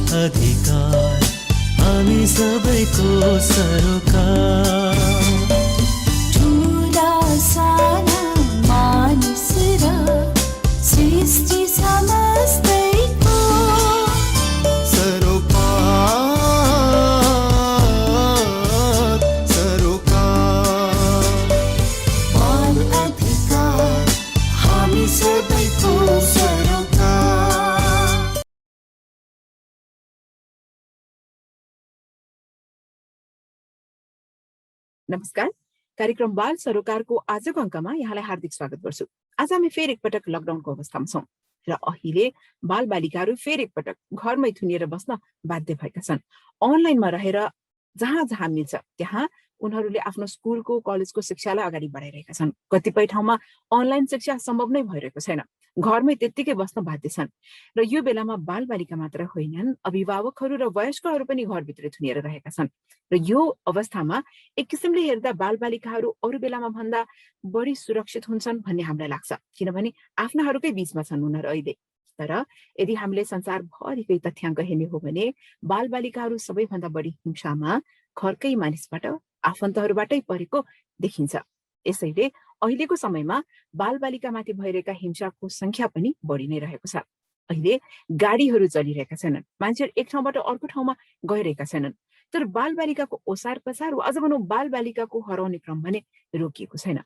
अधिकार हामी सबैको सरोकार ठुला साना मानिस र सृष्टि समस्तैको सरोकार सरोकार बाल अधिकार हामी सबैको सरोकार। नमस्कार, कार्यक्रम बाल सरोकारको आजको अङ्कमा यहाँलाई हार्दिक स्वागत गर्छु। आज हामी फेरि एकपटक लकडाउनको अवस्थामा छौँ र अहिले बालबालिकाहरू फेरि एकपटक घरमै थुनिएर बस्न बाध्य भएका छन्। अनलाइनमा रहेर जहाँ जहाँ मिल्छ त्यहाँ उनीहरूले आफ्नो स्कुलको कलेजको शिक्षालाई अगाडि बढाइरहेका छन्। कतिपय ठाउँमा अनलाइन शिक्षा सम्भव नै भइरहेको छैन, घरमै त्यत्तिकै बस्न बाध्य छन्। र यो बेलामा बालबालिका मात्र होइनन्, अभिभावकहरू र वयस्कहरू पनि घरभित्र थुनिएर रहेका छन्। र यो अवस्थामा एक किसिमले हेर्दा बालबालिकाहरू अरू बेलामा भन्दा बढी सुरक्षित हुन्छन् भन्ने हामीलाई लाग्छ, किनभने आफ्नाहरूकै बीचमा छन् उनीहरू अहिले। तर यदि हामीले संसारभरिकै तथ्याङ्क हेर्ने हो भने बालबालिकाहरू सबैभन्दा बढी हिंसामा घरकै मानिसबाट, आफन्तहरूबाटै परेको देखिन्छ। यसैले अहिलेको समयमा बालबालिकामाथि भइरहेका हिंसाको संख्या पनि बढी नै रहेको छ। अहिले गाडीहरू चलिरहेका छैनन्, मान्छेहरू एक ठाउँबाट अर्को ठाउँमा गइरहेका छैनन्, तर बालबालिकाको ओसार पसार वा अझ भनौँ बालबालिकाको हराउने क्रम भने रोकिएको छैन।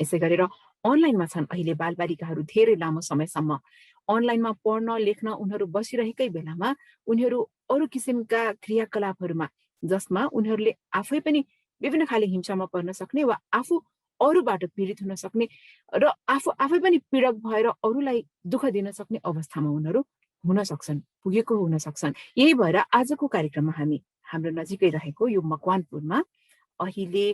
यसै गरेर अनलाइनमा छन् अहिले बालबालिकाहरू धेरै लामो समयसम्म। अनलाइनमा पढ्न लेख्न उनीहरू बसिरहेकै बेलामा उनीहरू अरू किसिमका क्रियाकलापहरूमा, जसमा उनीहरूले आफै पनि विभिन्न खाले हिंसामा पर्न सक्ने वा आफू अरूबाट पीडित हुन सक्ने र आफै पनि पीडक भएर अरूलाई दुःख दिन सक्ने अवस्थामा उनीहरू हुन सक्छन्, पुगेको हुन सक्छन्। यही भएर आजको कार्यक्रममा हामी हाम्रो नजिकै रहेको यो मकवानपुरमा अहिले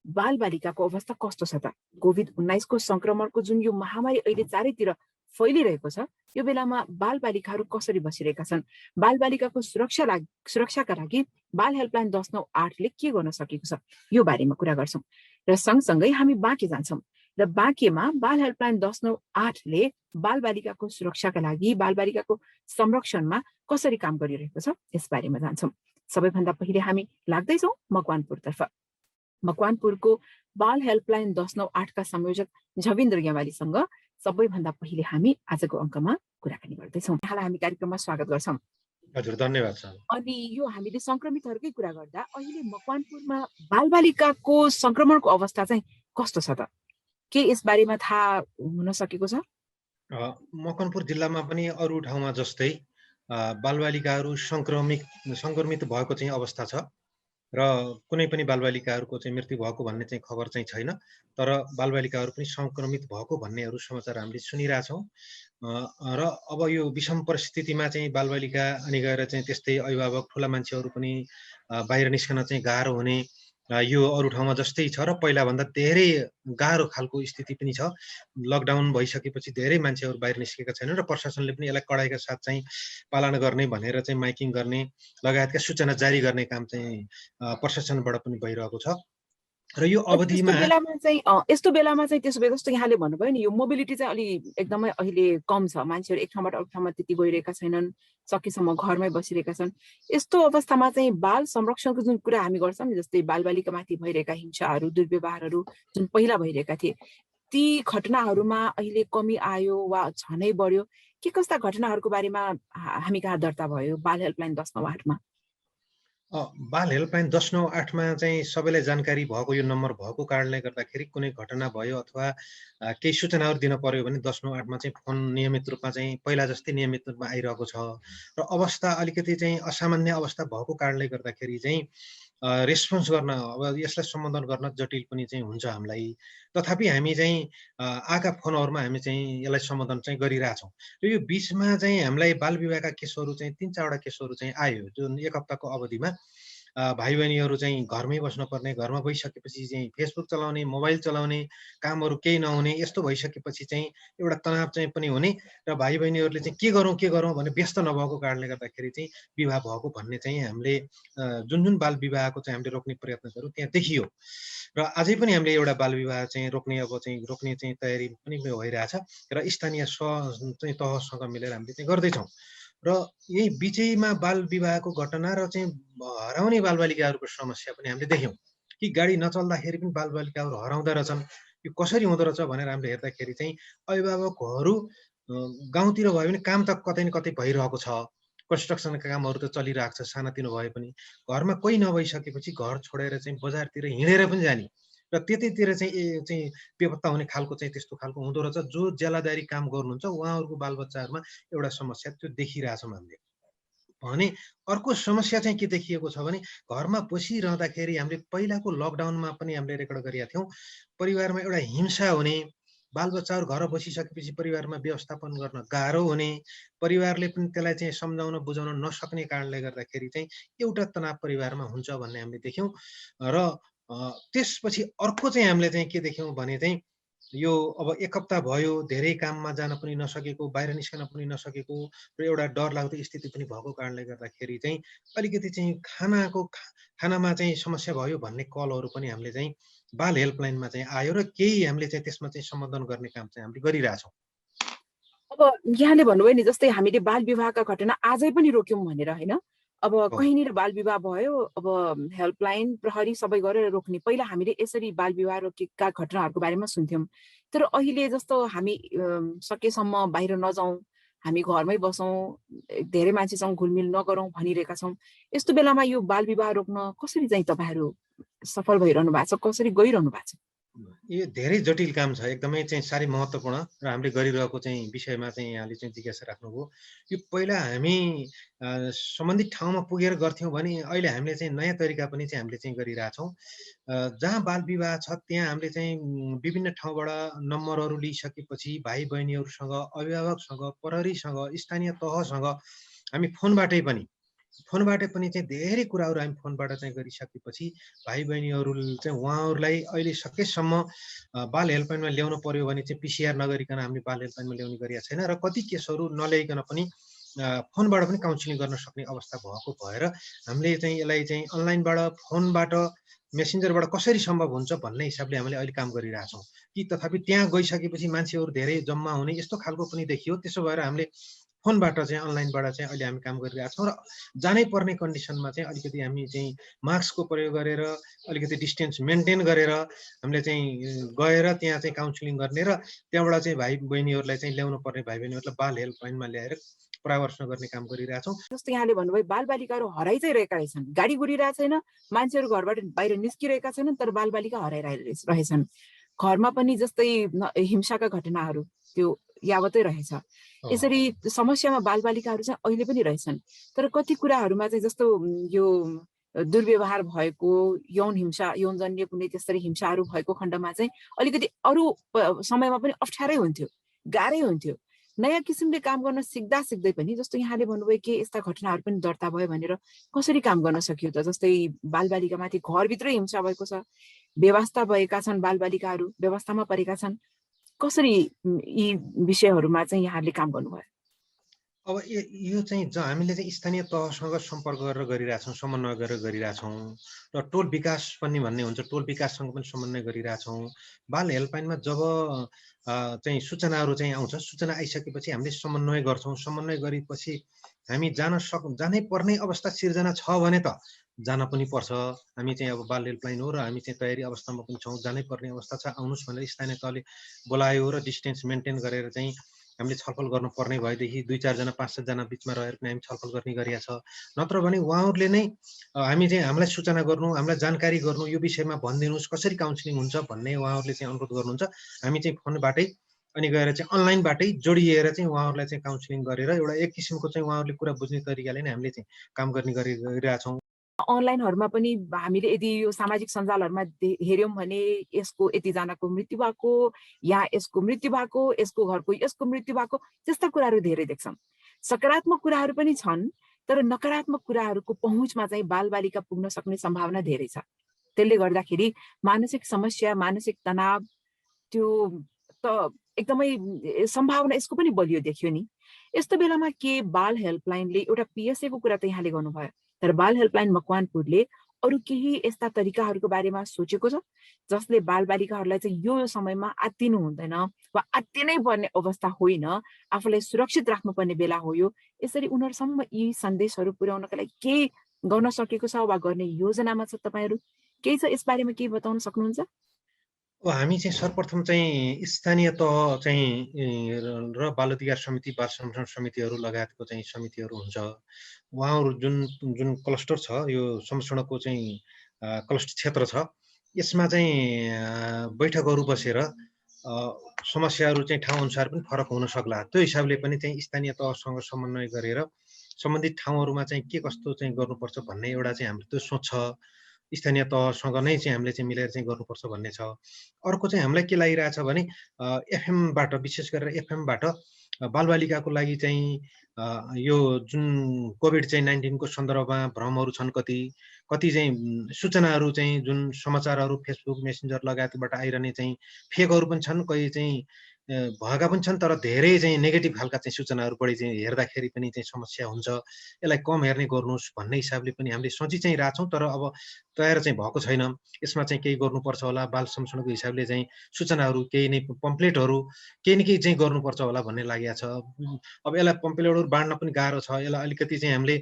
बालबालिकाको अवस्था कस्तो छ त, कोभिड-19 को संक्रमणको जुन यो महामारी अहिले चारैतिर फैलिरहेको छ, यो बेलामा बालबालिकाहरू कसरी बसिरहेका छन्, बालबालिकाको सुरक्षाका लागि बाल हेल्पलाइन 1098 ले के गर्न सकेको छ, यो बारेमा कुरा गर्छौँ। र सँगसँगै हामी बाँके जान्छौँ र बाँकेमा बाल हेल्पलाइन 1098 ले बालबालिकाको सुरक्षाका लागि, बालबालिकाको संरक्षणमा कसरी काम गरिरहेको छ यस बारेमा जान्छौँ। सबैभन्दा पहिले हामी लाग्दैछौँ मकवानपुरतर्फ। मकवानपुरको बाल हेल्पलाइन 1098 का संयोजक झविन्द्र गेवालीसँग सबैभन्दा पहिले हामी आजको अङ्कमा कुराकानी गर्दैछौँ। यहाँलाई हामी कार्यक्रममा स्वागत गर्छौँ। हजुर, धन्यवाद सर। अनि यो हामीले संक्रमितहरूकै कुरा गर्दा अहिले मकवानपुरमा बालबालिकाको संक्रमणको अवस्था चाहिँ कस्तो छ त, के यस बारेमा थाहा हुन सकेको छ? मकवानपुर जिल्लामा पनि अरू ठाउँमा जस्तै बालबालिकाहरू संक्रमित भएको चाहिँ अवस्था छ र कुनै पनि बालबालिकाहरूको चाहिँ मृत्यु भएको भन्ने चाहिँ खबर चाहिँ छैन। तर बालबालिकाहरू पनि संक्रमित भएको भन्नेहरू समाचार हामीले सुनिरहेछौँ। र अब यो विषम परिस्थितिमा चाहिँ बालबालिका अनि गएर चाहिँ त्यस्तै अभिभावक ठुला मान्छेहरू पनि बाहिर निस्कन चाहिँ गाह्रो हुने, यो अरू ठाउँमा जस्तै छ र पहिलाभन्दा धेरै गाह्रो खालको स्थिति पनि छ। लकडाउन भइसकेपछि धेरै मान्छेहरू बाहिर निस्केका छैनन् र प्रशासनले पनि यसलाई कडाइका साथ चाहिँ पालना गर्ने भनेर चाहिँ माइकिङ गर्ने लगायतका सूचना जारी गर्ने काम चाहिँ प्रशासनबाट पनि भइरहेको छ। र यो अवधिमा यस्तो बेलामा चाहिँ त्यसो भए जस्तो यहाँले भन्नुभयो नि, यो मोबिलिटी चाहिँ अलि एकदमै अहिले कम छ, मान्छेहरू एक ठाउँबाट अर्को ठाउँमा त्यति गइरहेका छैनन्, सकेसम्म घरमै बसिरहेका छन्। यस्तो अवस्थामा चाहिँ बाल संरक्षणको जुन कुरा हामी गर्छौँ नि, जस्तै बालबालिकामाथि भइरहेका हिंसाहरू, दुर्व्यवहारहरू जुन पहिला भइरहेका थिए, ती घटनाहरूमा अहिले कमी आयो वा झनै बढ्यो, के कस्ता घटनाहरूको बारेमा हामी कहाँ दर्ता भयो बाल हेल्पलाइन 1098 मा? बाल हेल्पलाइन 1098 मा चाहिँ सबैलाई जानकारी भएको यो नम्बर भएको कारणले गर्दाखेरि कुनै घटना भयो अथवा केही सूचनाहरू दिन पर्यो भने 1098 मा चाहिँ फोन नियमित रूपमा चाहिँ पहिला जस्तै नियमित रूपमा आइरहेको छ। र अवस्था अलिकति चाहिँ असामान्य अवस्था भएको कारणले गर्दाखेरि चाहिँ रेस्पोन्स गर्न, अब यसलाई सम्बोधन गर्न जटिल पनि चाहिँ हुन्छ हामीलाई। तथापि हामी चाहिँ आएका फोनहरूमा हामी चाहिँ यसलाई सम्बोधन चाहिँ गरिरहेछौँ। र यो बिचमा चाहिँ हामीलाई बाल विवाहका केसहरू चाहिँ 3-4वटा केसहरू चाहिँ आयो, जुन एक हप्ताको अवधिमा भाइ बहिनीहरू चाहिँ घरमै बस्नुपर्ने, घरमा बसिसकेपछि चाहिँ फेसबुक चलाउने, मोबाइल चलाउने, कामहरू केही नहुने, यस्तो भइसकेपछि चाहिँ एउटा तनाव चाहिँ पनि हुने र भाइ बहिनीहरूले चाहिँ के गरौँ भने व्यस्त नभएको कारणले गर्दाखेरि चाहिँ विवाह भएको भन्ने चाहिँ हामीले जुन बाल विवाहको चाहिँ हामीले रोक्ने प्रयत्न गऱ्यौँ त्यहाँ देखियो। र अझै पनि हामीले एउटा बाल विवाह चाहिँ रोक्ने चाहिँ तयारी पनि भइरहेछ र स्थानीय तहसँग मिलेर हामीले चाहिँ गर्दैछौँ। र यही बिचैमा बाल विवाहको घटना र चाहिँ हराउने बालबालिकाहरूको समस्या पनि हामीले देख्यौँ कि गाडी नचल्दाखेरि पनि बालबालिकाहरू हराउँदो रहेछन्। यो कसरी हुँदो रहेछ भनेर हामीले हेर्दाखेरि चाहिँ अभिभावकहरू गाउँतिर भयो भने काम त कतै न कतै भइरहेको छ, कन्स्ट्रक्सनका कामहरू त चलिरहेको छ सानातिनो भए पनि। घरमा कोही नभइसकेपछि घर छोडेर चाहिँ बजारतिर हिँडेर पनि जाने र त्यतैतिर चाहिँ बेपत्ता हुने खालको चाहिँ त्यस्तो खालको हुँदो रहेछ। जो ज्यालादारी काम गर्नुहुन्छ उहाँहरूको बालबच्चाहरूमा एउटा समस्या त्यो देखिरहेछौँ हामीले। भने अर्को समस्या चाहिँ के देखिएको छ भने घरमा बसिरहँदाखेरि हामीले पहिलाको लकडाउनमा पनि हामीले रेकर्ड गरेका थियौँ, परिवारमा एउटा हिंसा हुने, बालबच्चाहरू घर बसिसकेपछि परिवारमा व्यवस्थापन गर्न गाह्रो हुने, परिवारले पनि त्यसलाई चाहिँ सम्झाउन बुझाउन नसक्ने कारणले गर्दाखेरि चाहिँ एउटा तनाव परिवारमा हुन्छ भन्ने हामीले देख्यौँ। र त्यसपछि अर्को चाहिँ हामीले चाहिँ के देख्यौँ भने चाहिँ यो अब एक हप्ता भयो धेरै काममा जान पनि नसकेको, बाहिर निस्कन पनि नसकेको र एउटा डरलाग्दो स्थिति पनि भएको कारणले गर्दाखेरि चाहिँ अलिकति चाहिँ खानामा चाहिँ समस्या भयो भन्ने कलहरू पनि हामीले चाहिँ बाल हेल्पलाइनमा चाहिँ आयो र केही हामीले चाहिँ त्यसमा चाहिँ सम्बोधन गर्ने काम चाहिँ हामीले गरिरहेछौँ। अब यहाँले भन्नुभयो नि जस्तै हामीले बाल विवाहका घटना आजै पनि रोक्यौँ भनेर होइन। अब कहीँनिर बाल विवाह भयो, अब हेल्पलाइन प्रहरी सबै गरेर रोक्ने। पहिला हामीले यसरी बाल विवाह रोकेका घटनाहरूको बारेमा सुन्थ्यौँ, तर अहिले जस्तो हामी सकेसम्म बाहिर नजाउँ, हामी घरमै बसौँ, धेरै मान्छेसँग घुलमिल नगरौँ भनिरहेका छौँ। यस्तो बेलामा यो बाल विवाह रोक्न कसरी चाहिँ तपाईँहरू सफल भइरहनु भएको छ, कसरी गइरहनु भएको छ? यो धेरै जटिल काम छ, एकदमै चाहिँ साह्रै महत्त्वपूर्ण र हामीले गरिरहेको चाहिँ विषयमा चाहिँ यहाँले चाहिँ जिज्ञासा राख्नुभयो। यो पहिला हामी सम्बन्धित ठाउँमा पुगेर गर्थ्यौँ भने अहिले हामीले चाहिँ नयाँ तरिका पनि चाहिँ हामीले चाहिँ गरिरहेछौँ। जहाँ बाल विवाह छ त्यहाँ हामीले चाहिँ विभिन्न ठाउँबाट नम्बरहरू लिइसकेपछि भाइ बहिनीहरूसँग, अभिभावकसँग, प्रहरीसँग, स्थानीय तहसँग हामी फोनबाटै पनि चाहिँ धेरै कुराहरू हामी फोनबाट चाहिँ गरिसकेपछि भाइ बहिनीहरू चाहिँ उहाँहरूलाई अहिले सकेसम्म बाल हेल्पलाइनमा ल्याउनु पर्यो भने चाहिँ पिसिआर नगरिकन हामीले बाल हेल्पलाइनमा ल्याउने गरेका छैन र कति केसहरू नल्याइकन पनि फोनबाट पनि काउन्सिलिङ गर्न सक्ने अवस्था भएको भएर हामीले चाहिँ यसलाई चाहिँ अनलाइनबाट, फोनबाट, मेसेन्जरबाट कसरी सम्भव हुन्छ भन्ने हिसाबले हामीले अहिले काम गरिरहेछौँ। कि तथापि त्यहाँ गइसकेपछि मान्छेहरू धेरै जम्मा हुने यस्तो खालको पनि देखियो। त्यसो भएर हामीले फोनबाट चाहिँ अनलाइनबाट चाहिँ अहिले हामी काम गरिरहेछौँ र जानै पर्ने कन्डिसनमा चाहिँ अलिकति हामी चाहिँ मास्कको प्रयोग गरेर अलिकति डिस्टेन्स मेन्टेन गरेर हामीले चाहिँ गएर त्यहाँ चाहिँ काउन्सिलिङ गर्ने र त्यहाँबाट चाहिँ भाइ बहिनीहरूलाई चाहिँ ल्याउनु पर्ने भाइ बहिनीहरूलाई बाल हेल्पलाइनमा ल्याएर परामर्श गर्ने काम गरिरहेछौँ। जस्तो यहाँले भन्नुभयो बालबालिकाहरू हराइ चाहिँ रहेका रहेछन्, गाडी गुडिरहेको छैन, मान्छेहरू घरबाट बाहिर निस्किरहेका छैनन्, तर बालबालिका हराइरहेछन्। घरमा पनि जस्तै हिंसाका घटनाहरू त्यो यावतै रहेछ। यसरी समस्यामा बालबालिकाहरू चाहिँ अहिले पनि रहेछन्, तर कति कुराहरूमा चाहिँ जस्तो यो दुर्व्यवहार भएको, यौन हिंसा, यौनजन्य कुनै त्यसरी हिंसाहरू भएको खण्डमा चाहिँ अलिकति अरू समयमा पनि अप्ठ्यारै हुन्थ्यो, गाह्रै हुन्थ्यो। नयाँ किसिमले काम गर्न सिक्दै पनि जस्तो यहाँले भन्नुभयो कि यस्ता घटनाहरू पनि दर्ता भयो भनेर कसरी काम गर्न सकियो त? जस्तै बालबालिकामाथि घरभित्रै हिंसा भएको छ, बेवास्ता भएका छन् बालबालिकाहरू, व्यवस्थामा परेका छन्, कसरी यी विषयहरूमा चाहिँ यहाँले काम गर्नुभयो? अब यो चाहिँ हामीले चाहिँ स्थानीय तहसँग सम्पर्क गरेर गरिरहेछौँ, समन्वय गरेर गरिरहेछौँ र टोल विकास पनि भन्ने हुन्छ, टोल विकाससँग पनि समन्वय गरिरहेछौँ। बाल हेल्पलाइनमा जब चाहिँ सूचनाहरू चाहिँ आउँछ, सूचना आइसकेपछि हामीले समन्वय गर्छौँ। समन्वय गरेपछि हामी जानै पर्ने अवस्था सिर्जना छ भने त जान पनि पर्छ। हामी चाहिँ अब बाल हेल्पलाइन हो र हामी चाहिँ तयारी अवस्थामा पनि छौँ। जानै पर्ने अवस्था छ, आउनुहोस् भनेर स्थानीय तहले बोलायो र डिस्टेन्स मेन्टेन गरेर चाहिँ हामीले छलफल गर्नुपर्ने भएदेखि 2-4 जना 5-7 जना बिचमा रहेर पनि हामी छलफल गर्ने गरिया छ। नत्र भने उहाँहरूले नै हामीलाई सूचना गर्नु, हामीलाई जानकारी गर्नु, यो विषयमा भनिदिनुहोस् कसरी काउन्सिलिङ हुन्छ भन्ने उहाँहरूले चाहिँ अनुरोध गर्नुहुन्छ। हामी चाहिँ फोनबाटै अनि गएर चाहिँ अनलाइनबाटै जोडिएर चाहिँ उहाँहरूलाई चाहिँ काउन्सिलिङ गरेर एउटा एक किसिमको चाहिँ उहाँहरूले कुरा बुझ्ने तरिकाले नै हामीले चाहिँ काम गर्ने गरिरहेछौँ। अनलाइनहरूमा पनि हामीले यदि यो सामाजिक सञ्जालहरूमा हेऱ्यौँ भने यसको यतिजनाको मृत्यु भएको, यहाँ यसको मृत्यु भएको, यसको घरको यसको मृत्यु भएको, त्यस्ता कुराहरू धेरै देख्छौँ। सकारात्मक कुराहरू पनि छन्, तर नकारात्मक कुराहरूको पहुँचमा चाहिँ बालबालिका पुग्न सक्ने सम्भावना धेरै छ। त्यसले गर्दाखेरि मानसिक समस्या, मानसिक तनाव त्यो त एकदमै सम्भावना यसको पनि बलियो देखियो नि। यस्तो बेलामा के बाल हेल्पलाइनले एउटा पिएसए को कुरा त यहाँले गर्नुभयो, तर बाल हेल्पलाइन मकवानपुरले अरू केही यस्ता तरिकाहरूको बारेमा सोचेको छ जसले बालबालिकाहरूलाई चाहिँ यो समयमा आत्तिनु हुँदैन वा आत्तिनै पर्ने अवस्था होइन, आफूलाई सुरक्षित राख्नुपर्ने बेला हो यो, यसरी उनीहरूसम्म यी सन्देशहरू पुर्याउनका लागि के गर्न सकेको छ वा गर्ने योजनामा छ तपाईँहरू? केही छ यस बारेमा केही बताउन सक्नुहुन्छ? हामी चाहिँ सर्वप्रथम चाहिँ स्थानीय तह चाहिँ र बाल अधिकार समिति, बाल संरक्षण समितिहरू लगायतको चाहिँ समितिहरू हुन्छ। उहाँहरू जुन जुन क्लस्टर छ, यो संरक्षणको चाहिँ क्लस्टर क्षेत्र छ, यसमा चाहिँ बैठकहरू बसेर समस्याहरू चाहिँ ठाउँअनुसार पनि फरक हुन सक्ला। त्यो हिसाबले पनि चाहिँ स्थानीय तहसँग समन्वय गरेर सम्बन्धित ठाउँहरूमा चाहिँ के कस्तो चाहिँ गर्नुपर्छ भन्ने एउटा चाहिँ हाम्रो त्यो सोच छ। स्थानीय तहसँग नै चाहिँ हामीले चाहिँ मिलेर चाहिँ गर्नुपर्छ भन्ने छ। अर्को चाहिँ हामीलाई के लागिरहेछ भने एफएमबाट, विशेष गरेर एफएमबाट बालबालिकाको लागि चाहिँ यो जुन कोभिड चाहिँ 19 को सन्दर्भमा भ्रमहरू छन्, कति चाहिँ सूचनाहरू चाहिँ जुन समाचारहरू फेसबुक मेसेन्जर लगायतबाट आइरहने चाहिँ फेकहरू पनि छन्, कोही चाहिँ भएका पनि छन्, तर धेरै चाहिँ नेगेटिभ खालका चाहिँ सूचनाहरू बढी चाहिँ हेर्दाखेरि पनि चाहिँ समस्या हुन्छ। यसलाई कम हेर्ने गर्नुहोस् भन्ने हिसाबले पनि हामीले सोचि चाहिँ रहेछौँ, तर अब तयार चाहिँ भएको छैन। यसमा चाहिँ केही गर्नुपर्छ होला, बाल संरक्षणको हिसाबले चाहिँ सूचनाहरू केही नै पम्पलेटहरू केही न केही चाहिँ गर्नुपर्छ होला भन्ने लागेको छ। अब यसलाई पम्पलेटहरू बाँड्न पनि गाह्रो छ, यसलाई अलिकति चाहिँ हामीले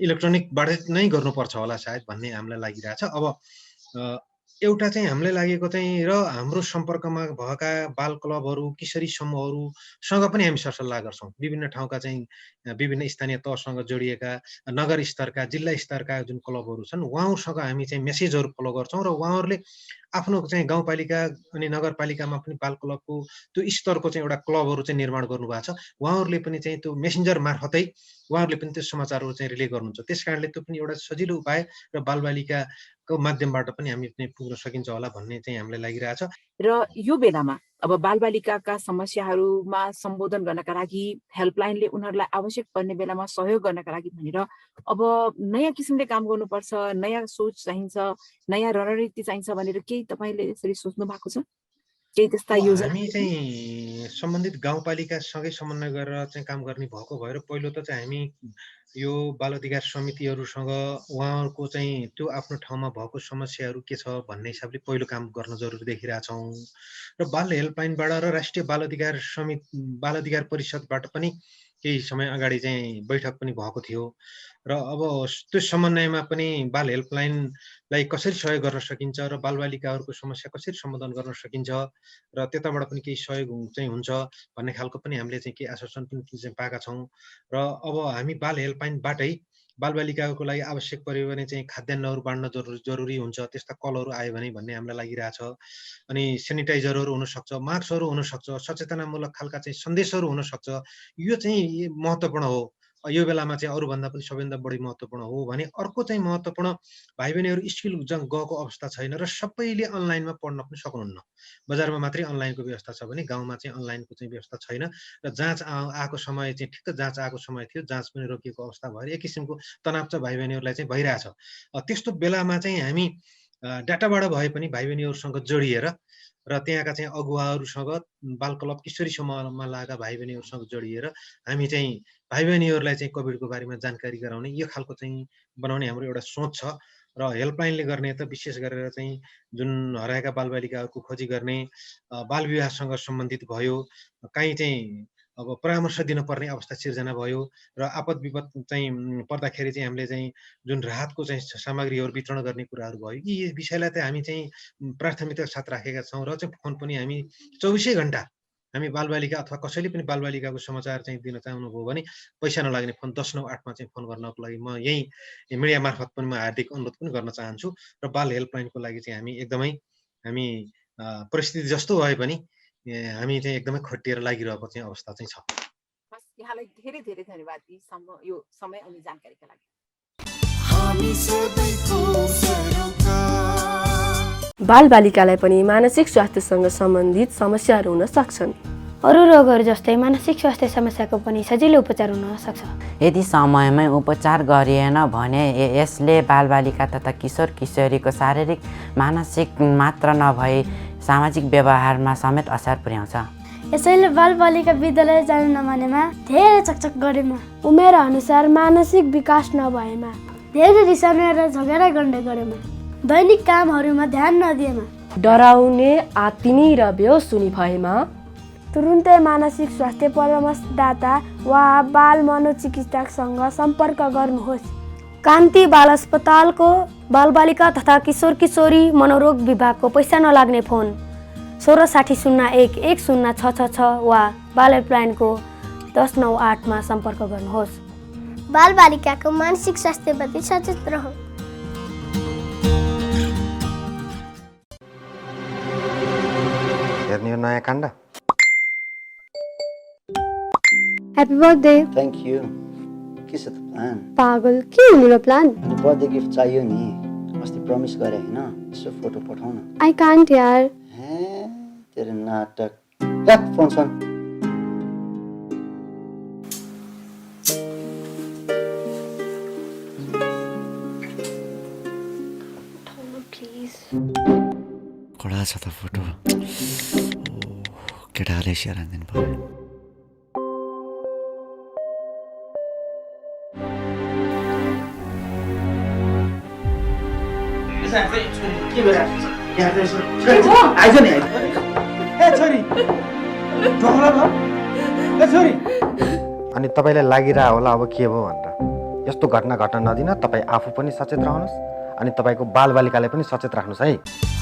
इलेक्ट्रोनिकबाट नै गर्नुपर्छ होला सायद भन्ने हामीलाई लागिरहेछ। अब एउटा चाहिँ हामीलाई लागेको चाहिँ र हाम्रो सम्पर्कमा भएका बाल क्लबहरू, किशोरी समूहहरूसँग पनि हामी सरसल्लाह गर्छौँ। विभिन्न ठाउँका चाहिँ विभिन्न स्थानीय तहसँग जोडिएका नगर स्तरका, जिल्ला स्तरका जुन क्लबहरू छन्, उहाँहरूसँग हामी चाहिँ मेसेजहरू फलो गर्छौँ र उहाँहरूले आफ्नो चाहिँ गाउँपालिका अनि नगरपालिकामा पनि बाल क्लबको त्यो स्तरको चाहिँ एउटा क्लबहरू चाहिँ निर्माण गर्नुभएको छ। उहाँहरूले पनि चाहिँ त्यो मेसेन्जर मार्फतै उहाँहरूले पनि त्यो समाचारहरू चाहिँ रिले गर्नुहुन्छ। त्यस कारणले त्यो पनि एउटा सजिलो उपाय र बालबालिकाको माध्यमबाट पनि हामी चाहिँ पुग्न सकिन्छ होला भन्ने चाहिँ हामीलाई लागिरहेछ। र यो बेलामा अब बालबालिकाका समस्याहरूमा सम्बोधन गर्नका लागि हेल्पलाइनले उनीहरूलाई आवश्यक पर्ने बेलामा सहयोग गर्नका लागि भनेर अब नयाँ किसिमले काम गर्नुपर्छ, नयाँ सोच चाहिन्छ, नयाँ रणनीति चाहिन्छ भनेर केही तपाईँले यसरी सोच्नु भएको छ? केही त्यस्ता योजना? हामी चाहिँ सम्बन्धित गाउँपालिकासँगै समन्वय गरेर चाहिँ काम गर्ने भएको भएर पहिलो त चाहिँ हामी यो बाल अधिकार समितिहरूसँग उहाँहरूको चाहिँ त्यो आफ्नो ठाउँमा भएको समस्याहरू के छ भन्ने हिसाबले पहिलो काम गर्न जरुरी देखिरहेछौँ। र बाल हेल्पलाइनबाट र राष्ट्रिय बाल अधिकार परिषदबाट पनि केही समय अगाडि चाहिँ बैठक पनि भएको थियो र अब त्यो समन्वयमा पनि बाल हेल्पलाइनलाई कसरी सहयोग गर्न सकिन्छ र बालबालिकाहरूको समस्या कसरी समाधान गर्न सकिन्छ र त्यताबाट पनि केही सहयोग चाहिँ हुन्छ भन्ने खालको पनि हामीले चाहिँ केही आश्वासन पनि चाहिँ पाएका छौँ। र अब हामी बाल हेल्पलाइनबाटै बालबालिकाको लागि आवश्यक पर्यो भने चाहिँ खाद्यान्नहरू बाँड्न जरुरी हुन्छ, त्यस्ता कलहरू आयो भने भन्ने हामीलाई लागिरहेछ। अनि सेनिटाइजरहरू हुनसक्छ, मास्कहरू हुनसक्छ, सचेतनामूलक खालका चाहिँ सन्देशहरू हुनसक्छ। यो चाहिँ महत्त्वपूर्ण हो। यो बेलामा चाहिँ अरूभन्दा पनि सबैभन्दा बढी महत्त्वपूर्ण हो भने अर्को चाहिँ महत्त्वपूर्ण भाइ बहिनीहरू स्कुल गएको अवस्था छैन र सबैले अनलाइनमा पढ्न पनि सक्नुहुन्न। बजारमा मात्रै अनलाइनको व्यवस्था छ भने गाउँमा चाहिँ अनलाइनको चाहिँ व्यवस्था छैन र जाँच आएको समय चाहिँ ठिक्क जाँच आएको समय थियो, जाँच पनि रोकिएको अवस्था भएर एक किसिमको तनाव चाहिँ भाइ बहिनीहरूलाई चाहिँ भइरहेछ। त्यस्तो बेलामा चाहिँ हामी डाटाबाट भए पनि भाइ बहिनीहरूसँग जोडिएर र त्यहाँका चाहिँ अगुवाहरूसँग बाल क्लब किशोरी समूहमा लागेका भाइ बहिनीहरूसँग जोडिएर हामी चाहिँ भाइ बहिनीहरूलाई चाहिँ कोभिडको बारेमा जानकारी गराउने यो खालको चाहिँ बनाउने हाम्रो एउटा सोच छ। र हेल्पलाइनले गर्ने त विशेष गरेर चाहिँ जुन हराएका बालबालिकाहरूको खोजी गर्ने, बाल विवाहसँग सम्बन्धित भयो, काहीँ चाहिँ अब परामर्श दिनुपर्ने अवस्था सिर्जना भयो र आपद विपद चाहिँ पर्दाखेरि चाहिँ हामीले चाहिँ जुन राहतको चाहिँ सामग्रीहरू वितरण गर्ने कुराहरू भयो, यी विषयलाई चाहिँ हामी चाहिँ प्राथमिकताका साथ राखेका छौँ। र चाहिँ फोन पनि हामी 24 घण्टा हामी बालबालिका अथवा कसैले पनि बालबालिकाको समाचार चाहिँ दिन चाहनुभयो भने पैसा नलाग्ने फोन 108मा चाहिँ फोन गर्नको लागि म यही मिडिया मार्फत पनि म हार्दिक अनुरोध पनि गर्न चाहन्छु। र बाल हेल्पलाइनको लागि चाहिँ हामी एकदमै परिस्थिति जस्तो भए पनि हामी चाहिँ एकदमै खटिएर लागिरहेको चाहिँ अवस्था चाहिँ छ। यहाँलाई धेरै धेरै धन्यवाद यो समय अनि जानकारीका लागि। हामी सबैको सरोकार। बालबालिकालाई पनि मानसिक स्वास्थ्यसँग सम्बन्धित समस्याहरू हुन सक्छन्। अरू रोगहरू जस्तै मानसिक स्वास्थ्य समस्याको पनि सजिलो उपचार हुन सक्छ। यदि समयमै उपचार गरिएन भने यसले बालबालिका तथा किशोर किशोरीको शारीरिक मानसिक मात्र नभई सामाजिक व्यवहारमा समेत असर पुर्याउँछ। यसैले बालबालिका विद्यालय जानु नमानेमा, धेरै चकचक गरेमा, उमेर अनुसार मानसिक विकास नभएमा, धेरै रिसाउने र झगडा गर्ने गरेमा, दैनिक कामहरूमा ध्यान नदिएमा, डराउने, आत्तिनी र बेहोस हुने भएमा तुरुन्तै मानसिक स्वास्थ्य परामर्शदाता वा बाल मनोचिकित्सकसँग सम्पर्क गर्नुहोस्। कान्ति बाल अस्पतालको बालबालिका तथा किशोर किशोरी मनोरोग विभागको पैसा नलाग्ने फोन 166001 1066 वा बाल हेल्पलाइनको 1098 मा सम्पर्क गर्नुहोस्। बालबालिकाको मानसिक स्वास्थ्यप्रति सचेत रहौ। हेर्ने यो नयाँ काण्ड। Happy birthday. Thank you. के छ त प्लान? पागल, के हुनु र प्लान? अनि बर्थडे गिफ्ट चाहियो नि, अस्ति प्रमिस गरे होइन, यसो फोटो पठाउन। आई कान्ट यार। हे तेरो नाटक। राख फोन सन। कडा छ त फोटो। केटाले सेयर हान्दिनु भयो। अनि तपाईँलाई लागिरह होला अब के भयो भनेर। यस्तो घटना घट्न नदिन तपाईँ आफू पनि सचेत रहनुहोस् अनि तपाईँको बालबालिकालाई पनि सचेत राख्नुहोस् है।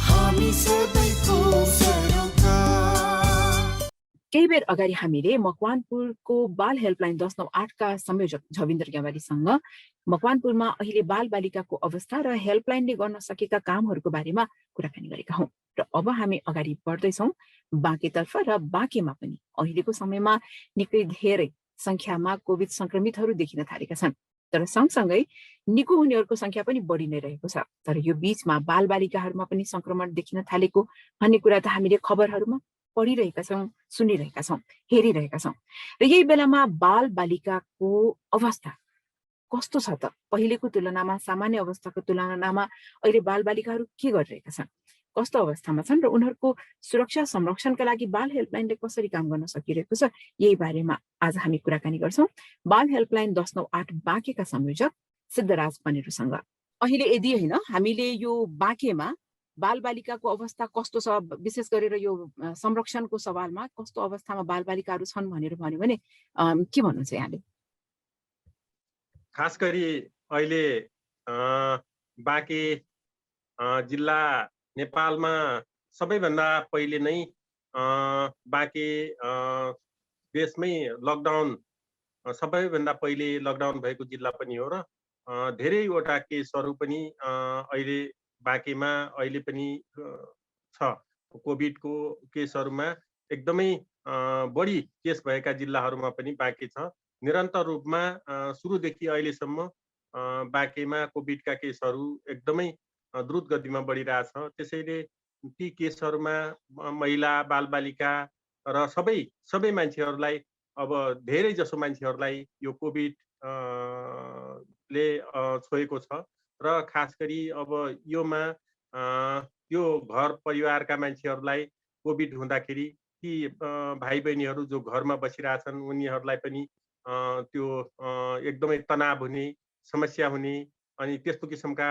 हामी सबैको सरोकार। केही बेर अगाडि हामीले मकवानपुरको बाल हेल्पलाइन 1098 का संयोजक झविन्द्र ग्यावालीसँग मकवानपुरमा अहिले बालबालिकाको अवस्था र हेल्पलाइनले गर्न सकेका कामहरूको बारेमा कुराकानी गरेका हौं। र अब हामी अगाडि बढ्दैछौँ बाँकेतर्फ र बाँकेमा पनि अहिलेको समयमा निकै धेरै संख्यामा कोभिड संक्रमितहरू देखिन थालेका छन्। तर सँगसँगै निको हुनेहरूको संख्या पनि बढी नै रहेको छ। तर यो बीचमा बालबालिकाहरूमा पनि संक्रमण देखिन थालेको भन्ने कुरा त हामीले खबरहरूमा पढिरहेका छौँ, सुनिरहेका छौँ, हेरिरहेका छौँ। र यही बेलामा बालबालिकाको अवस्था कस्तो छ त? पहिलेको तुलनामा, सामान्य अवस्थाको तुलनामा अहिले बालबालिकाहरू के गरिरहेका छन्, कस्तो अवस्थामा छन् र उनीहरूको सुरक्षा संरक्षणका लागि बाल हेल्पलाइनले कसरी काम गर्न सकिरहेको छ, यही बारेमा आज हामी कुराकानी गर्छौँ बाल हेल्पलाइन 1098 बाँकेका संयोजक सिद्धराज पनेरूसँग। अहिले यदि होइन हामीले यो बाँकेमा बालबालिकाको अवस्था कस्तो छ, विशेष गरेर यो संरक्षणको सवालमा कस्तो अवस्थामा बालबालिकाहरू छन् भनेर भन्यो भने के भन्नुहुन्छ यहाँले? खास गरी अहिले बाँके जिल्ला नेपालमा सबैभन्दा पहिले नै बाँके देशमै लकडाउन सबैभन्दा पहिले लकडाउन भएको जिल्ला पनि हो र धेरैवटा केसहरू पनि अहिले बाँकेमा अहिले पनि छ। कोभिडको केसहरूमा एकदमै बढी केस भएका जिल्लाहरूमा पनि बाँके छ। निरन्तर रूपमा सुरुदेखि अहिलेसम्म बाँकेमा कोभिडका केसहरू एकदमै द्रुत गतिमा बढिरहेछ। त्यसैले ती केसहरूमा महिला, बालबालिका र सबै मान्छेहरूलाई, अब धेरै जसो मान्छेहरूलाई यो कोभिड ले छोएको छ। र खास गरी अब योमा यो घर परिवारका मान्छेहरूलाई कोभिड हुँदाखेरि ती भाइ बहिनीहरू जो घरमा बसिरहेछन् उनीहरूलाई पनि त्यो एकदमै तनाव हुने, समस्या हुने, अनि त्यस्तो किसिमका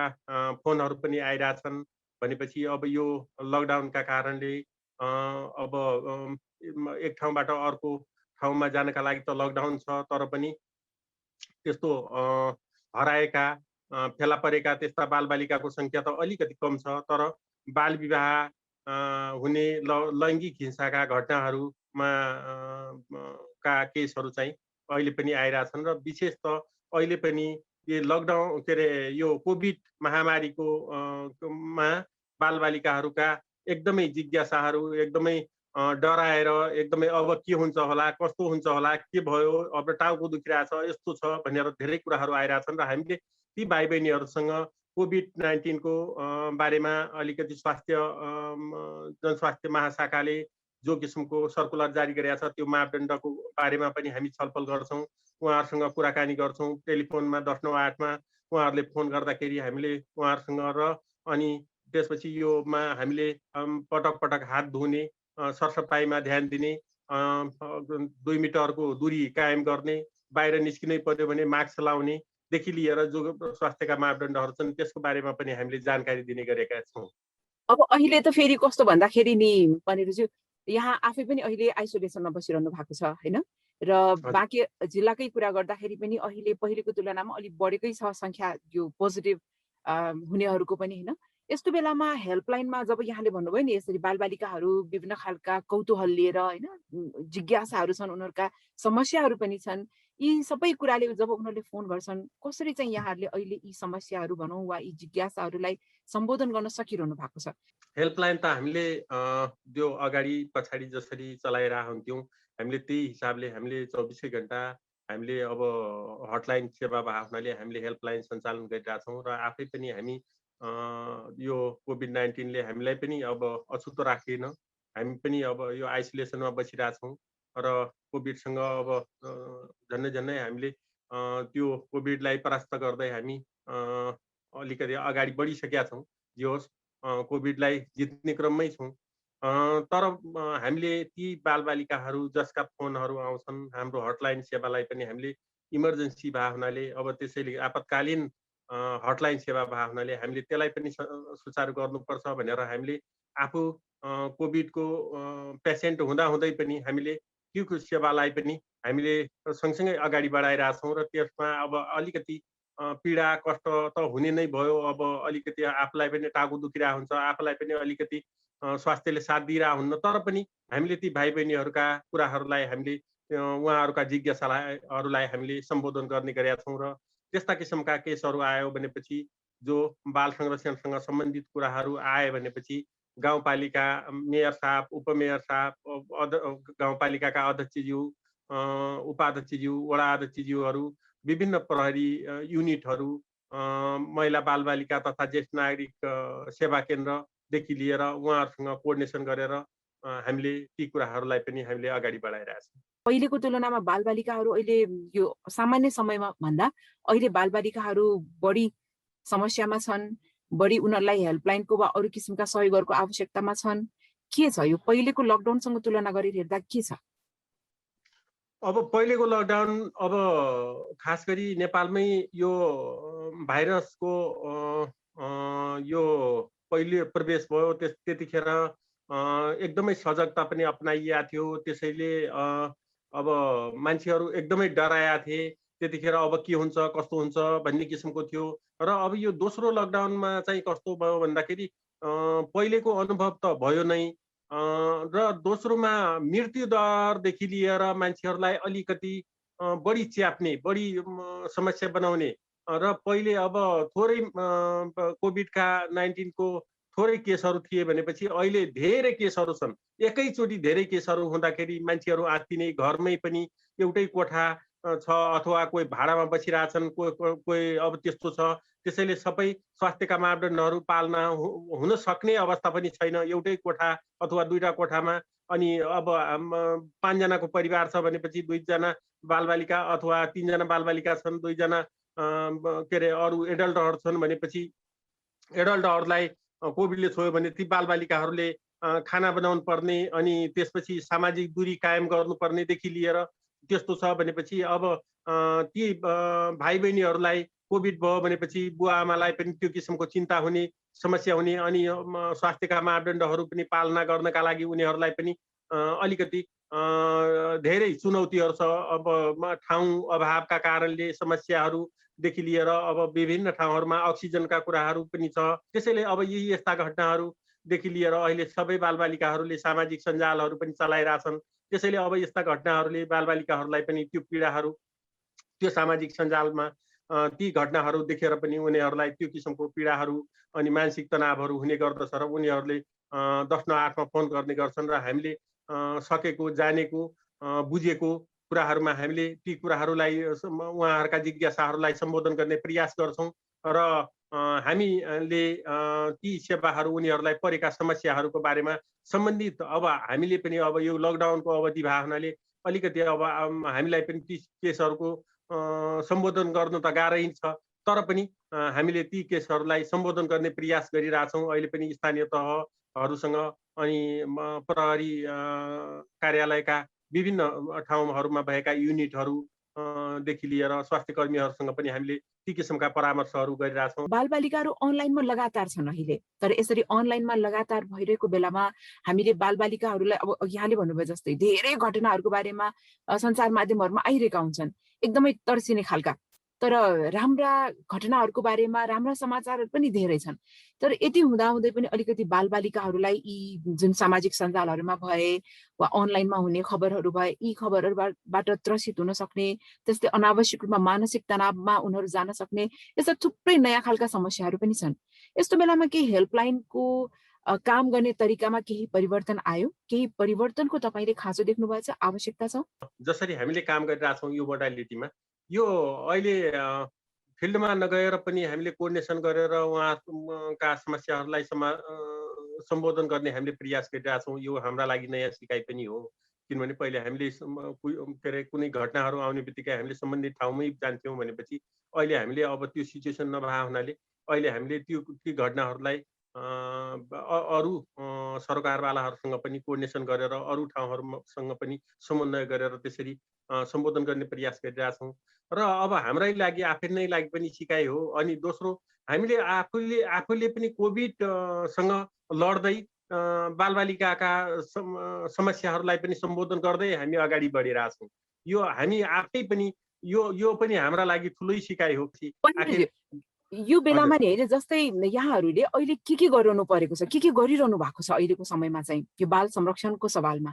फोनहरू पनि आइरहेछन्। भनेपछि अब यो लकडाउनका कारणले अब एक ठाउँबाट अर्को ठाउँमा जानका लागि त लकडाउन छ, तर पनि त्यस्तो हराएका फेला परेका त्यस्ता बालबालिकाको संख्या त अलिकति कम छ। तर बाल विवाह हुने, लैङ्गिक हिंसाका घटनाहरूमा का केसहरू चाहिँ अहिले पनि आइरहेछन्। र विशेष त अहिले पनि यो लकडाउन के अरे यो कोभिड महामारीको मा बालबालिकाहरूका एकदमै जिज्ञासाहरू, एकदमै डराएर, एकदमै अब के हुन्छ होला, कस्तो हुन्छ होला, के भयो, अब टाउको दुखिरहेछ, यस्तो छ भनेर धेरै कुराहरू आइरहेछन्। र हामीले ती भाइ बहिनीहरूसँग कोभिड-19 को बारेमा अलिकति जनस्वास्थ्य महाशाखाले जो किसिमको सर्कुलर जारी गरेका छ त्यो मापदण्डको बारेमा पनि हामी छलफल गर्छौँ, उहाँहरूसँग कुराकानी गर्छौँ। टेलिफोनमा 1098 मा उहाँहरूले फोन गर्दाखेरि हामीले उहाँहरूसँग र अनि त्यसपछि योमा हामीले पटक पटक हात धुने, सरसफाइमा ध्यान दिने, 2 मिटरको दूरी कायम गर्ने, बाहिर निस्किनै पर्यो भने मास्क लाउने, देखि लिएर जो स्वास्थ्यका मापदण्डहरू छन् त्यसको बारेमा पनि हामीले जानकारी दिने गरेका छौँ। अब अहिले त फेरि कस्तो भन्दाखेरि नि भनेपछि यहाँ आफै पनि अहिले आइसोलेसनमा बसिरहनु भएको छ हैन, र बाँकी जिल्लाकै कुरा गर्दाखेरि पनि अहिले पहिलेको तुलनामा अलिक बढेकै छ संख्या यो पोजिटिभ हुनेहरूको पनि हैन। यस्तो बेलामा हेल्पलाइनमा जब यहाँले भन्नुभयो नि यसरी बालबालिकाहरू विभिन्न खालका कौतूहल लिएर हैन, जिज्ञासाहरू छन्, उनीहरूका समस्याहरू पनि छन्, यी सबै कुराले जब उनीहरूले फोन गर्छन् कसरी चाहिँ यहाँहरूले अहिले यी समस्याहरू भनौँ वा यी जिज्ञासाहरूलाई सम्बोधन गर्न सकिरहनु भएको छ? हेल्पलाइन त हामीले त्यो अगाडि पछाडि जसरी चलाइरहन्थ्यौँ हामीले त्यही हिसाबले हामीले 24 घण्टा हामीले अब हटलाइन सेवा भएको हुनाले हामीले हेल्पलाइन सञ्चालन गरिरहेछौँ र आफै पनि हामी यो कोभिड-19 ले हामीलाई पनि अब अछुतो राखेन। हामी पनि अब यो आइसोलेसनमा बसिरहेछौँ र कोभिडसँग अब झन्नै हामीले त्यो कोभिडलाई परास्त गर्दै हामी अलिकति अगाडि बढिसकेका छौँ। जे होस् कोभिडलाई जित्ने क्रममै छौँ। तर हामीले ती बालबालिकाहरू जसका फोनहरू आउँछन् हाम्रो हटलाइन सेवालाई पनि हामीले इमर्जेन्सी भएको हुनाले अब त्यसैले आपतकालीन हटलाइन सेवा भएको हुनाले हामीले त्यसलाई पनि सुचारू गर्नुपर्छ भनेर हामीले आफू कोभिडको पेसेन्ट हुँदाहुँदै पनि हामीले त्यो सेवालाई पनि हामीले सँगसँगै अगाडि बढाइरहेछौँ र त्यसमा अब अलिकति पीडा कष्ट त हुने नै भयो। अब अलिकति आफूलाई पनि टाउको दुखिरहेको हुन्छ, आफूलाई पनि अलिकति स्वास्थ्यले साथ दिइरहेको हुन्न, तर पनि हामीले ती भाइ बहिनीहरूका कुराहरूलाई हामीले उहाँहरूका जिज्ञासाहरूलाई हामीले सम्बोधन गर्ने गरेका छौँ र त्यस्ता किसिमका केसहरू आयो भनेपछि जो बाल संरक्षणसँग सम्बन्धित कुराहरू आए भनेपछि गाउँपालिका मेयर साहब, उपमेयर साहब, गाउँपालिकाका अध्यक्षज्यू, उपाध्यक्षज्यू, वडा अध्यक्षज्यूहरू, विभिन्न प्रहरी युनिटहरू, महिला बालबालिका तथा ज्येष्ठ नागरिक सेवा केन्द्रदेखि लिएर उहाँहरूसँग कोअर्डिनेसन गरेर हामीले ती कुराहरूलाई पनि हामीले अगाडि बढाइरहेछौँ। पहिलेको तुलनामा बालबालिकाहरू अहिले यो सामान्य समयमा भन्दा अहिले बालबालिकाहरू बढी समस्यामा छन्, बढी उनीहरूलाई हेल्पलाइनको वा अरू किसिमका सहयोगहरूको आवश्यकतामा छन्। के छ यो पहिलेको लकडाउनसँग तुलना गरेर हेर्दा के छ? अब पहिलेको लकडाउन अब खास गरी नेपालमै यो भाइरसको यो पहिले प्रवेश भयो त्यतिखेर एकदमै सजगता पनि अपनाइएको थियो। त्यसैले अब मान्छेहरू एकदमै डराएका थिए त्यतिखेर अब के हुन्छ कस्तो हुन्छ भन्ने किसिमको थियो। र अब यो दोस्रो लकडाउनमा चाहिँ कस्तो भयो भन्दाखेरि पहिलेको अनुभव त भयो नै, र दोस्रोमा मृत्यु दरदेखि लिएर मान्छेहरूलाई अलिकति बढी च्याप्ने, बढी समस्या बनाउने र पहिले अब थोरै कोभिडका 19 को थोरै केसहरू थिए भनेपछि अहिले धेरै केसहरू छन्। एकैचोटि धेरै केसहरू हुँदाखेरि मान्छेहरू आत्तिने, घरमै पनि एउटै कोठा छ अथवा कोही भाडामा बसिरहेछन्, कोही अब त्यस्तो छ। त्यसैले सबै स्वास्थ्यका मापदण्डहरू पालना हुन सक्ने अवस्था पनि छैन एउटै कोठा अथवा दुईटा कोठामा। अनि अब 5 जनाको परिवार छ भनेपछि 2 जना बालबालिका अथवा 3 जना बालबालिका छन्, 2 जना के अरे अरू एडल्टहरू छन् भनेपछि एडल्टहरूलाई कोभिडले छोयो भने ती बालबालिकाहरूले खाना बनाउनु पर्ने, अनि त्यसपछि सामाजिक दूरी कायम गर्नुपर्नेदेखि लिएर त्यस्तो छ भनेपछि अब ती भाइ बहिनीहरूलाई कोभिड भयो भनेपछि बुवा आमालाई पनि त्यो किसिमको चिन्ता हुने, समस्या हुने, अनि स्वास्थ्यका मापदण्डहरू पनि पालना गर्नका लागि उनीहरूलाई पनि अलिकति धेरै चुनौतीहरू छ। अब ठाउँ अभावका कारणले समस्याहरूदेखि लिएर अब विभिन्न ठाउँहरूमा अक्सिजनका कुराहरू पनि छ। त्यसैले अब यस्ता घटनाहरूदेखि लिएर अहिले सबै बालबालिकाहरूले सामाजिक सञ्जालहरू पनि चलाइरहेछन्। त्यसैले अब यस्ता घटनाहरूले बालबालिकाहरूलाई पनि त्यो पीडाहरू, त्यो सामाजिक सञ्जालमा ती घटनाहरू देखेर पनि उनीहरूलाई त्यो किसिमको पीडाहरू अनि मानसिक तनावहरू हुने गर्दछ र उनीहरूले 108 मा फोन गर्ने गर्छन्। र हामीले सकेको, जानेको, बुझेको कुराहरूमा हामीले ती कुराहरूलाई उहाँहरूका जिज्ञासाहरूलाई सम्बोधन गर्ने प्रयास गर्छौँ र हामीले ती सेवाहरू उनीहरूलाई परेका समस्याहरूको बारेमा सम्बन्धित अब हामीले पनि अब यो लकडाउनको अवधि भएको हुनाले अलिकति अब हामीलाई पनि ती केसहरूको सम्बोधन गर्नु त गाह्रै छ, तर पनि हामीले ती केसहरूलाई सम्बोधन गर्ने प्रयास गरिरहेछौँ। अहिले पनि स्थानीय तहहरूसँग अनि प्रहरी कार्यालयका विभिन्न ठाउँहरूमा भएका युनिटहरूदेखि लिएर स्वास्थ्य कर्मीहरूसँग पनि हामीले ती किसिमका परामर्शहरू गरिरहेछौँ। बालबालिकाहरू अनलाइनमा लगातार छन् अहिले, तर यसरी अनलाइनमा लगातार भइरहेको बेलामा हामीले बालबालिकाहरूलाई अब यहाँले भन्नुभयो जस्तै धेरै घटनाहरूको बारेमा सञ्चार माध्यमहरूमा आइरहेका हुन्छन्, एकदमै तर्सिने खालका, तर राम्रा घटनाहरूको बारेमा राम्रा समाचारहरू पनि धेरै छन्। तर यति हुँदाहुँदै पनि अलिकति बालबालिकाहरूलाई यी जुन सामाजिक सञ्जालहरूमा भए वा अनलाइनमा हुने खबरहरू भए, यी खबरहरूबाट त्रसित हुन सक्ने, त्यस्तै अनावश्यक रूपमा मानसिक तनावमा उनीहरू जान सक्ने यस्ता थुप्रै नयाँ खालका समस्याहरू पनि छन्। यस्तो बेलामा केही हेल्पलाइनको काम गर्ने तरिकामा केही परिवर्तन आयो? केही परिवर्तनको तपाईँले खाँचो देख्नुभएको छ, आवश्यकता छ? जसरी हामीले काम गरिरहेछौँ यो मोडालिटीमा, यो अहिले फिल्डमा नगएर पनि हामीले कोअर्डिनेसन गरेर उहाँका समस्याहरूलाई सम्बोधन गर्ने हामीले प्रयास गरिरहेछौँ। यो हाम्रा लागि नयाँ सिकाइ पनि हो, किनभने पहिले हामीले के अरे कुनै घटनाहरू आउने बित्तिकै हामीले सम्बन्धित ठाउँमै जान्थ्यौँ भनेपछि अहिले हामीले अब त्यो सिचुएसन नभए हुनाले अहिले हामीले ती घटनाहरूलाई अरू सरकारवालाहरूसँग पनि कोअर्डिनेसन गरेर अरू ठाउँहरूसँग पनि समन्वय गरेर त्यसरी सम्बोधन गर्ने प्रयास गरिरहेछौँ। र अब हाम्रै लागि आफै नै लागि पनि सिकाइ हो। अनि दोस्रो, हामीले आफूले पनि कोभिडसँग लड्दै बालबालिकाका समस्याहरूलाई पनि सम्बोधन गर्दै हामी अगाडि बढिरहेछौँ। यो हामी आफै पनि यो पनि हाम्रा लागि ठुलै सिकाइ हो। यो बेलामा नि होइन, जस्तै यहाँहरूले अहिले के गरिरहनु परेको छ, के गरिरहनु भएको छ अहिलेको समयमा चाहिँ यो बाल संरक्षणको सवालमा?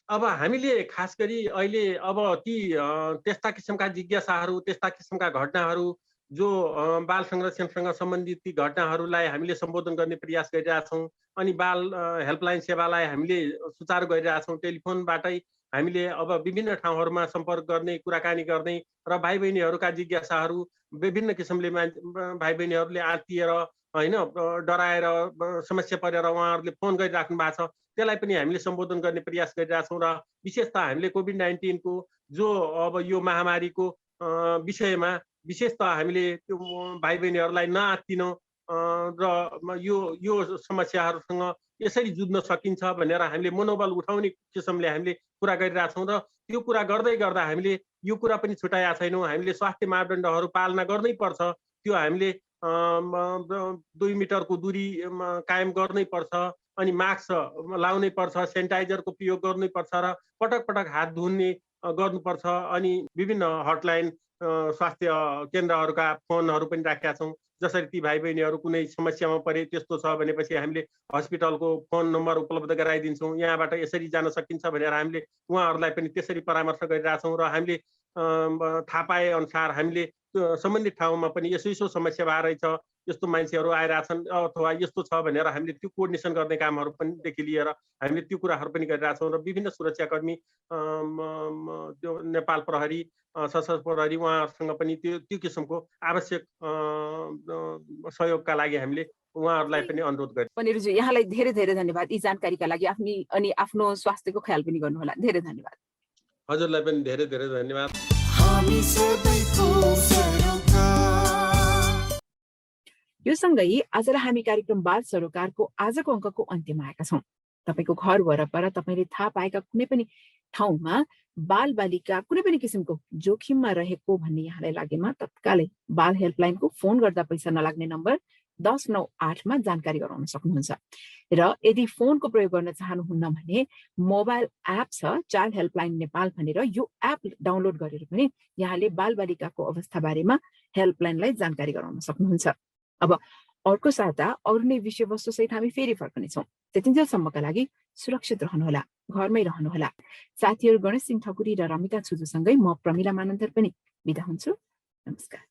अब हामीले खास गरी अहिले अब ती त्यस्ता किसिमका जिज्ञासाहरू, त्यस्ता किसिमका घटनाहरू जो बाल संरक्षणसँग सम्बन्धित ती घटनाहरूलाई हामीले सम्बोधन गर्ने प्रयास गरिरहेछौँ। अनि बाल हेल्पलाइन सेवालाई हामीले सुचारू गरिरहेछौँ। टेलिफोनबाटै हामीले अब विभिन्न ठाउँहरूमा सम्पर्क गर्ने, कुराकानी गर्ने र भाइ बहिनीहरूका जिज्ञासाहरू विभिन्न किसिमले भाइ बहिनीहरूले आत्तिएर होइन डराएर समस्या परेर उहाँहरूले फोन गरिराख्नु भएको छ, त्यसलाई पनि हामीले सम्बोधन गर्ने प्रयास गरिरहेछौँ। र विशेषतः हामीले कोभिड-19 को जो अब यो महामारीको विषयमा विशेषतः हामीले त्यो भाइ बहिनीहरूलाई नआत्तिन र यो समस्याहरूसँग यसरी जुझ्न सकिन्छ भनेर हामीले मनोबल उठाउने किसिमले हामीले कुरा गरिरहेछौँ। र त्यो कुरा गर्दै गर्दा हामीले यो कुरा पनि छुटाएका छैनौँ, हामीले स्वास्थ्य मापदण्डहरू पालना गर्नै पर्छ। त्यो हामीले 2 मिटरको दूरी कायम गर्नै पर्छ, अनि मास्क लाउनै पर्छ, सेनिटाइजरको प्रयोग गर्नै पर्छ र पटक पटक हात धुने गर्नुपर्छ। अनि विभिन्न हटलाइन स्वास्थ्य केन्द्रहरूका फोनहरू पनि राखेका छौँ। जसरी ती भाइ बहिनीहरू कुनै समस्यामा परे त्यस्तो छ भनेपछि हामीले हस्पिटलको फोन नम्बर उपलब्ध गराइदिन्छौँ, यहाँबाट यसरी जान सकिन्छ भनेर हामीले उहाँहरूलाई पनि त्यसरी परामर्श गरिरहेछौँ। र हामीले थाहा पाए अनुसार हामीले सम्बन्धित ठाउँमा पनि यसो समस्या भएर रहेछ, यस्तो मान्छेहरू आइरहेछन् अथवा यस्तो छ भनेर हामीले त्यो कोअर्डिनेसन गर्ने कामहरू पनि देखि लिएर हामीले त्यो कुराहरू पनि गरिरहेछौँ। र विभिन्न सुरक्षाकर्मी, त्यो नेपाल प्रहरी, सशस्त्र प्रहरी उहाँहरूसँग पनि त्यो किसिमको आवश्यक सहयोगका लागि हामीले उहाँहरूलाई पनि अनुरोध गर्छौँ। पनिरजी, यहाँलाई धेरै धेरै धन्यवाद यी जानकारीका लागि। आफ्नो स्वास्थ्यको ख्याल पनि गर्नुहोला। धेरै धन्यवाद। हजुरलाई पनि धेरै धेरै धन्यवाद। यो सँगै आजलाई हामी कार्यक्रम बाल सरोकारको आजको अङ्कको अन्त्यमा आएका छौँ। तपाईँको घर वरपर तपाईँले थाहा पाएका कुनै पनि ठाउँमा बालबालिका कुनै पनि किसिमको जोखिममा रहेको भन्ने यहाँलाई लागेमा तत्कालै बाल हेल्पलाइनको फोन गर्दा पैसा नलाग्ने नम्बर 1098 मा जानकारी गराउन सक्नुहुन्छ। र यदि फोनको प्रयोग गर्न चाहनुहुन्न भने मोबाइल एप छ चाइल्ड हेल्पलाइन नेपाल भनेर, यो एप डाउनलोड गरेर पनि यहाँले बालबालिकाको अवस्था बारेमा हेल्पलाइनलाई जानकारी गराउन सक्नुहुन्छ। अब अर्को साता अरू नै विषयवस्तु सहित हामी फेरि फर्कनेछौँ। त्यतिन्जेलसम्मका लागि सुरक्षित रहनुहोला, घरमै रहनुहोला। साथीहरू गणेश सिंह ठकुरी र रमिता छुजुसँगै म प्रमिला मानन्तर पनि बिदा हुन्छु। नमस्कार।